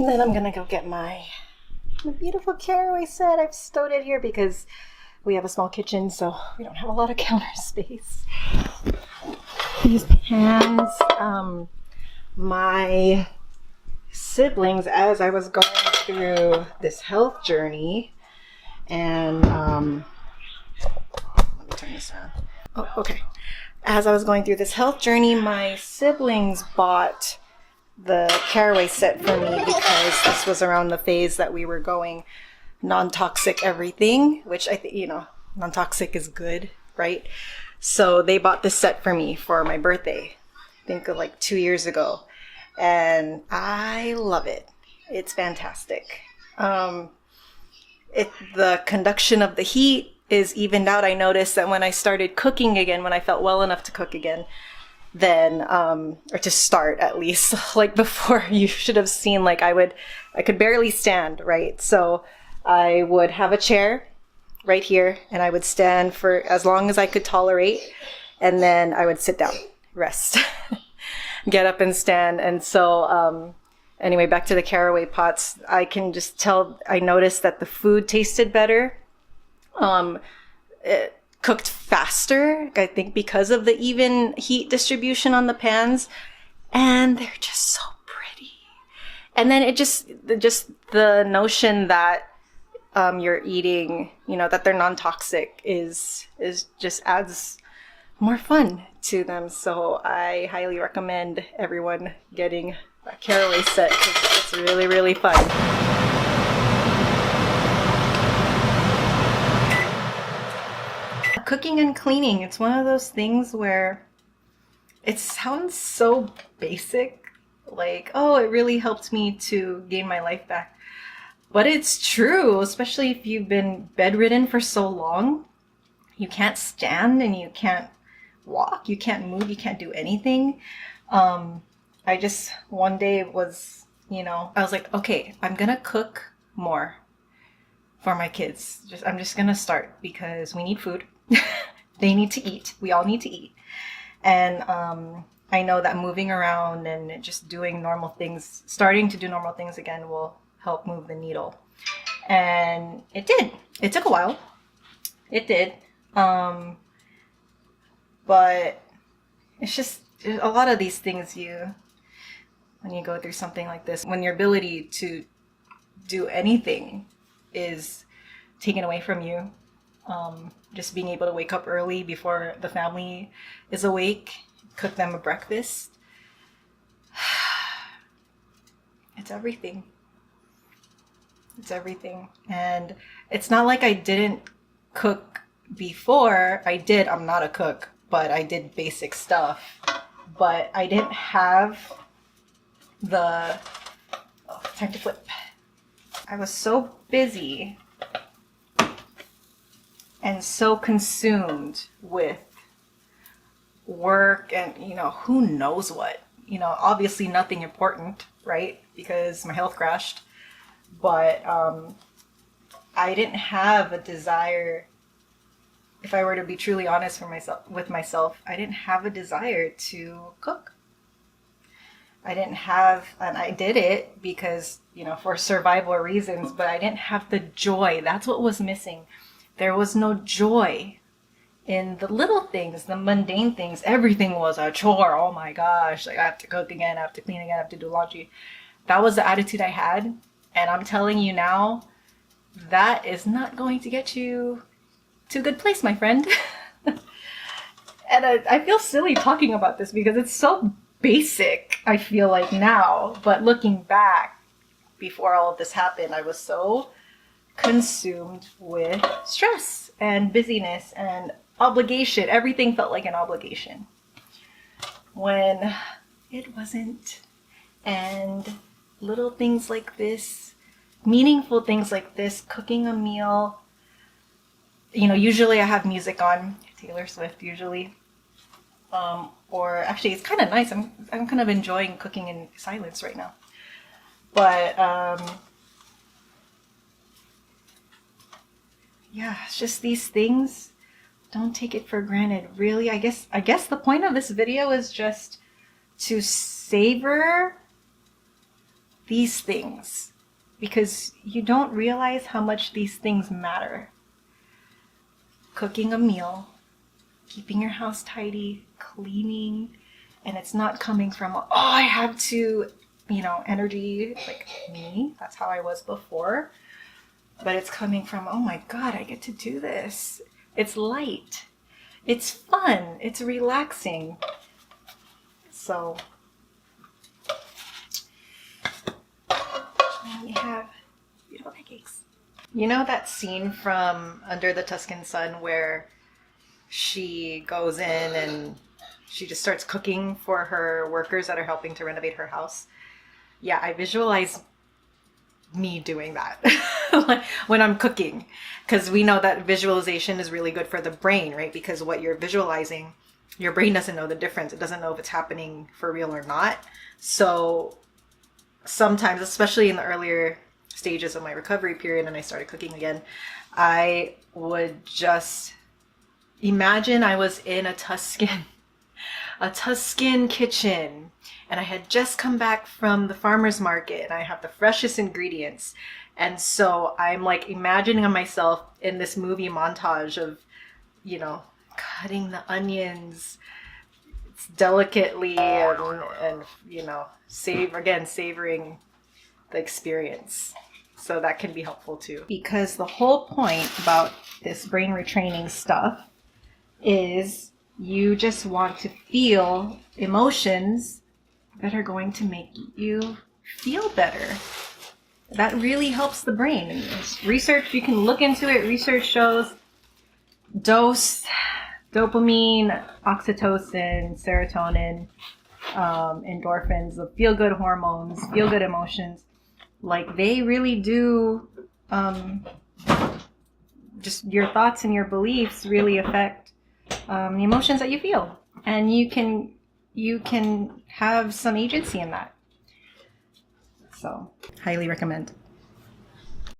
And then I'm gonna go get my beautiful caraway set. I've stowed it here because we have a small kitchen, so we don't have a lot of counter space. These pans, my siblings, as I was going through this health journey, and let me turn this on. Oh, okay. As I was going through this health journey, my siblings bought the caraway set for me because this was around the phase that we were going non-toxic everything, which I think, non-toxic is good, right? So they bought this set for me for my birthday, I think like 2 years ago. And I love it. It's fantastic. The conduction of the heat is evened out. I noticed that when I started cooking again, when I felt well enough to cook again, then, or to start at least, like before, you should have seen, like I could barely stand, right? So I would have a chair right here and I would stand for as long as I could tolerate. And then I would sit down, rest, get up and stand. And so, anyway, back to the caraway pots, I can just tell, I noticed that the food tasted better. It cooked faster, I think, because of the even heat distribution on the pans. And they're just so pretty. And then it just the notion that you're eating, that they're non-toxic is just adds more fun to them. So I highly recommend everyone getting a caraway set because it's really, really fun. Cooking and cleaning, it's one of those things where it sounds so basic, like, oh, it really helped me to gain my life back. But it's true, especially if you've been bedridden for so long. You can't stand and you can't walk, you can't move, you can't do anything. I just one day was, I was like, okay, I'm gonna cook more for my kids. I'm just gonna start because we need food. They need to eat. We all need to eat. And I know that moving around and just doing normal things, starting to do normal things again will help move the needle. And it did. It took a while. It did. But it's just a lot of these things when you go through something like this, when your ability to do anything is taken away from you, just being able to wake up early before the family is awake, cook them a breakfast, it's everything. It's everything. And it's not like I didn't cook before. I did. I'm not a cook, but I did basic stuff. But I didn't have time to flip. I was so busy and so consumed with work and, who knows what. Obviously nothing important, right? Because my health crashed. But I didn't have a desire, if I were to be truly honest with myself, I didn't have a desire to cook. I didn't have, and I did it because, for survival reasons, but I didn't have the joy. That's what was missing. There was no joy in the little things, the mundane things. Everything was a chore. Oh my gosh, like I have to cook again, I have to clean again, I have to do laundry. That was the attitude I had. And I'm telling you now, that is not going to get you to a good place, my friend. And I feel silly talking about this because it's so basic, I feel like now. But looking back, before all of this happened, I was so consumed with stress and busyness and obligation. Everything felt like an obligation when it wasn't. And little things like this, meaningful things like this, cooking a meal, usually I have music on, Taylor Swift usually, or actually it's kind of nice. I'm kind of enjoying cooking in silence right now. But yeah, it's just these things. Don't take it for granted. Really, I guess the point of this video is just to savor these things, because you don't realize how much these things matter. Cooking a meal, keeping your house tidy, cleaning, and it's not coming from, oh, I have to, energy, like me. That's how I was before. But it's coming from, oh my God, I get to do this. It's light. It's fun. It's relaxing. So, and we have beautiful pancakes. You know that scene from Under the Tuscan Sun where she goes in and she just starts cooking for her workers that are helping to renovate her house? Yeah, I visualize me doing that when I'm cooking, because we know that visualization is really good for the brain, right? Because what you're visualizing, your brain doesn't know the difference. It doesn't know if it's happening for real or not. So sometimes, especially in the earlier stages of my recovery period and I started cooking again, I would just imagine I was in a Tuscan kitchen, and I had just come back from the farmer's market and I have the freshest ingredients. And so I'm like imagining myself in this movie montage of, cutting the onions delicately and savoring the experience. So that can be helpful too. Because the whole point about this brain retraining stuff is you just want to feel emotions that are going to make you feel better. That really helps the brain. And research, you can look into it. Research shows dopamine, oxytocin, serotonin, endorphins, the feel-good hormones, feel-good emotions, like they really do, just your thoughts and your beliefs really affect the emotions that you feel. And you can have some agency in that. So, highly recommend.